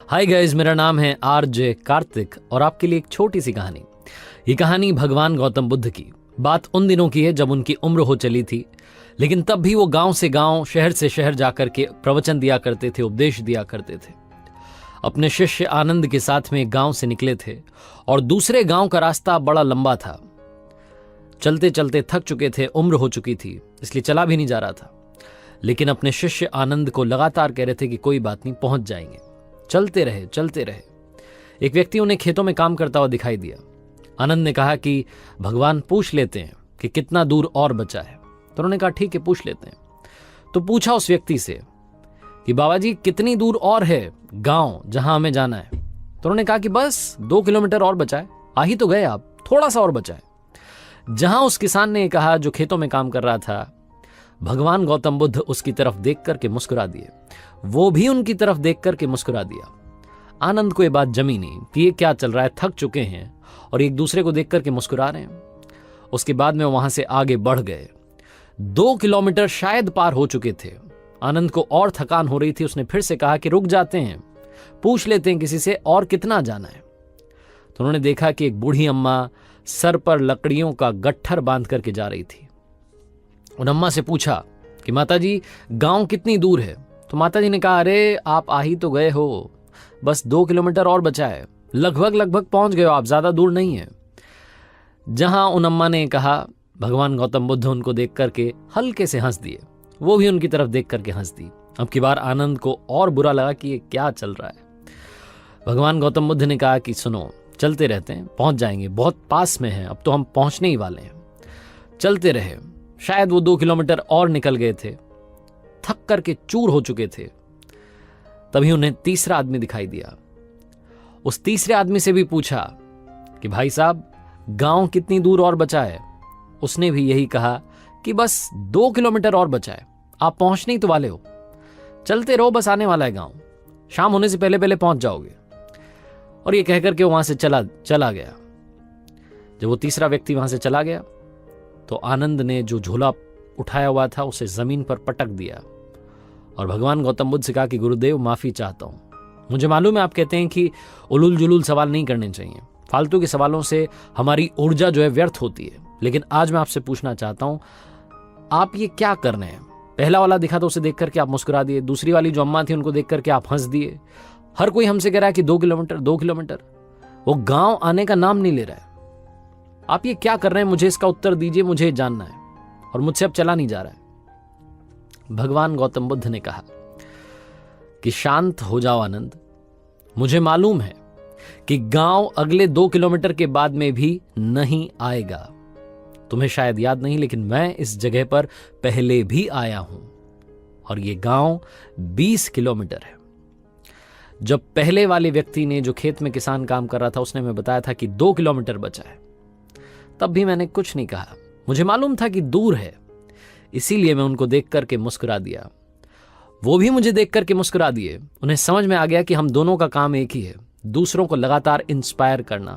Hi guys, मेरा नाम है आरजे कार्तिक और आपके लिए एक छोटी सी कहानी। ये कहानी भगवान गौतम बुद्ध की बात उन दिनों की है जब उनकी उम्र हो चली थी, लेकिन तब भी वो गांव से गांव, शहर से शहर जाकर के प्रवचन दिया करते थे, उपदेश दिया करते थे। अपने शिष्य आनंद के साथ में एक गांव से निकले थे और दूसरे गांव का रास्ता बड़ा लंबा था। चलते चलते थक चुके थे, उम्र हो चुकी थी, इसलिए चला भी नहीं जा रहा था। लेकिन अपने शिष्य आनंद को लगातार कह रहे थे कि कोई बात नहीं, पहुंच जाएंगे। चलते रहे चलते रहे। एक व्यक्ति उन्हें खेतों में काम करता हुआ दिखाई दिया। आनंद ने कहा कि भगवान पूछ लेते हैं कि कितना दूर और बचा है। तो उन्होंने कहा ठीक है, पूछ लेते हैं। तो पूछा उस व्यक्ति से कि बाबा जी कितनी दूर और है गांव जहां हमें जाना है। तो उन्होंने कहा कि बस 2 किलोमीटर और बचा है, आ ही तो गए आप, थोड़ा सा और बचा है। जहां उस किसान ने कहा, जो खेतों में काम कर रहा था, भगवान गौतम बुद्ध उसकी तरफ देख करके मुस्कुरा दिए। वो भी उनकी तरफ देख करके मुस्कुरा दिया। आनंद को यह बात जमी नहीं कि ये क्या चल रहा है, थक चुके हैं और एक दूसरे को देख करके मुस्कुरा रहे हैं। उसके बाद में वहां से आगे बढ़ गए। 2 किलोमीटर शायद पार हो चुके थे। आनंद को और थकान हो रही थी। उसने फिर से कहा कि रुक जाते हैं, पूछ लेते हैं किसी से और कितना जाना है। तो उन्होंने देखा कि एक बूढ़ी अम्मा सर पर लकड़ियों का गट्ठर बांध करके जा रही थी। उन अम्मा से पूछा कि माता जी गांव कितनी दूर है। तो माता जी ने कहा, अरे आप आ ही तो गए हो, बस 2 किलोमीटर और बचा है, लगभग पहुंच गए हो आप, ज्यादा दूर नहीं है। जहां उन अम्मा ने कहा, भगवान गौतम बुद्ध उनको देख करके हल्के से हंस दिए। वो भी उनकी तरफ देख करके हंस दी। अब की बार आनंद को और बुरा लगा कि ये क्या चल रहा है। भगवान गौतम बुद्ध ने कहा कि सुनो, चलते रहते हैं, पहुंच जाएंगे, बहुत पास में है, अब तो हम पहुंचने ही वाले हैं। चलते रहे। शायद वो 2 किलोमीटर और निकल गए थे, थक करके चूर हो चुके थे। तभी उन्हें तीसरा आदमी दिखाई दिया। उस तीसरे आदमी से भी पूछा कि भाई साहब गांव कितनी दूर और बचा है। उसने भी यही कहा कि बस 2 किलोमीटर और बचा है, आप पहुंचने ही तो वाले हो, चलते रहो, बस आने वाला है गांव, शाम होने से पहले पहले पहुंच जाओगे। और ये कहकर के वहां से चला गया। जब वो तीसरा व्यक्ति वहां से चला गया तो आनंद ने जो झोला उठाया हुआ था उसे जमीन पर पटक दिया और भगवान गौतम बुद्ध से कहा कि गुरुदेव माफी चाहता हूं, मुझे मालूम है आप कहते हैं कि उलूल जुलूल सवाल नहीं करने चाहिए, फालतू के सवालों से हमारी ऊर्जा जो है व्यर्थ होती है, लेकिन आज मैं आपसे पूछना चाहता हूं, आप ये क्या कर रहे हैं। पहला वाला दिखा तो उसे देख करके आप मुस्कुरा दिए, दूसरी वाली जो अम्मा थी उनको देख करके आप हंस दिए। हर कोई हमसे कह रहा है कि 2 किलोमीटर, वो गांव आने का नाम नहीं ले रहा है। आप ये क्या कर रहे हैं, मुझे इसका उत्तर दीजिए, मुझे जानना है और मुझसे अब चला नहीं जा रहा है। भगवान गौतम बुद्ध ने कहा कि शांत हो जाओ आनंद, मुझे मालूम है कि गांव अगले 2 किलोमीटर के बाद में भी नहीं आएगा। तुम्हें शायद याद नहीं, लेकिन मैं इस जगह पर पहले भी आया हूं और यह गांव 20 किलोमीटर है। जब पहले वाले व्यक्ति ने, जो खेत में किसान काम कर रहा था, उसने हमें बताया था कि 2 किलोमीटर बचा है, तब भी मैंने कुछ नहीं कहा। मुझे मालूम था कि दूर है, इसीलिए मैं उनको देख करके मुस्कुरा दिया। वो भी मुझे देख करके मुस्कुरा दिए। उन्हें समझ में आ गया कि हम दोनों का काम एक ही है, दूसरों को लगातार इंस्पायर करना।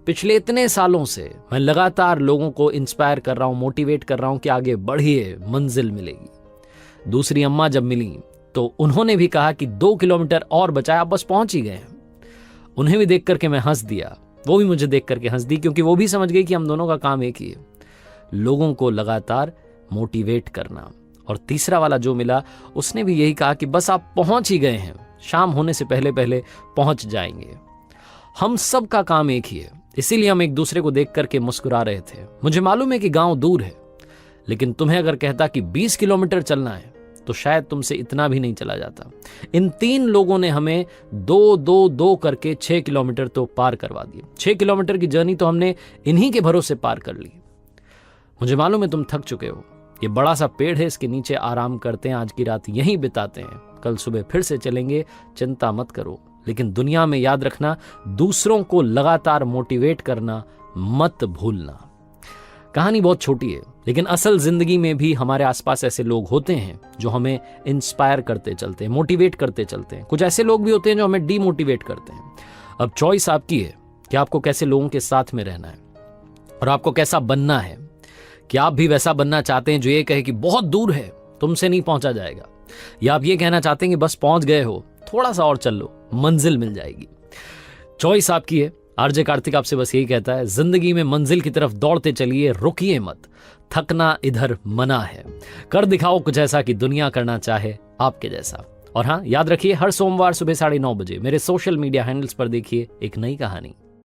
पिछले इतने सालों से मैं लगातार लोगों को इंस्पायर कर रहा हूं, मोटिवेट कर रहा हूं कि आगे बढ़िए, मंजिल मिलेगी। दूसरी अम्मा जब मिली तो उन्होंने भी कहा कि 2 किलोमीटर और बचा, आप बस पहुंच ही गए हैं। उन्हें भी देख करके मैं हंस दिया, वो भी मुझे देख करके हंस दी, क्योंकि वो भी समझ गई कि हम दोनों का काम एक ही है, लोगों को लगातार मोटिवेट करना। और तीसरा वाला जो मिला उसने भी यही कहा कि बस आप पहुंच ही गए हैं, शाम होने से पहले पहले पहुंच जाएंगे। हम सब का काम एक ही है, इसीलिए हम एक दूसरे को देख करके मुस्कुरा रहे थे। मुझे मालूम है कि गांव दूर है, लेकिन तुम्हें अगर कहता कि 20 किलोमीटर चलना है तो शायद तुमसे इतना भी नहीं चला जाता। इन 3 लोगों ने हमें 2 करके 6 किलोमीटर तो पार करवा दिए। 6 किलोमीटर की जर्नी तो हमने इन्हीं के भरोसे पार कर ली। मुझे मालूम है तुम थक चुके हो। ये बड़ा सा पेड़ है, इसके नीचे आराम करते हैं, आज की रात यहीं बिताते हैं, कल सुबह फिर से चलेंगे, चिंता मत करो। लेकिन दुनिया में याद रखना, दूसरों को लगातार मोटिवेट करना मत भूलना। कहानी बहुत छोटी है, लेकिन असल जिंदगी में भी हमारे आसपास ऐसे लोग होते हैं जो हमें इंस्पायर करते चलते हैं, मोटिवेट करते चलते हैं। कुछ ऐसे लोग भी होते हैं जो हमें डीमोटिवेट करते हैं। अब चॉइस आपकी है कि आपको कैसे लोगों के साथ में रहना है और आपको कैसा बनना है। कि आप भी वैसा बनना चाहते हैं जो ये कहे कि बहुत दूर है, तुमसे नहीं पहुंचा जाएगा, या आप ये कहना चाहते हैं कि बस पहुंच गए हो, थोड़ा सा और चल लो, मंजिल मिल जाएगी। चॉइस आपकी है। आरजे कार्तिक आपसे बस यही कहता है, जिंदगी में मंजिल की तरफ दौड़ते चलिए, रुकिए मत, थकना इधर मना है। कर दिखाओ कुछ ऐसा कि दुनिया करना चाहे आपके जैसा। और हाँ, याद रखिए, हर सोमवार सुबह 9:30 बजे मेरे सोशल मीडिया हैंडल्स पर देखिए एक नई कहानी।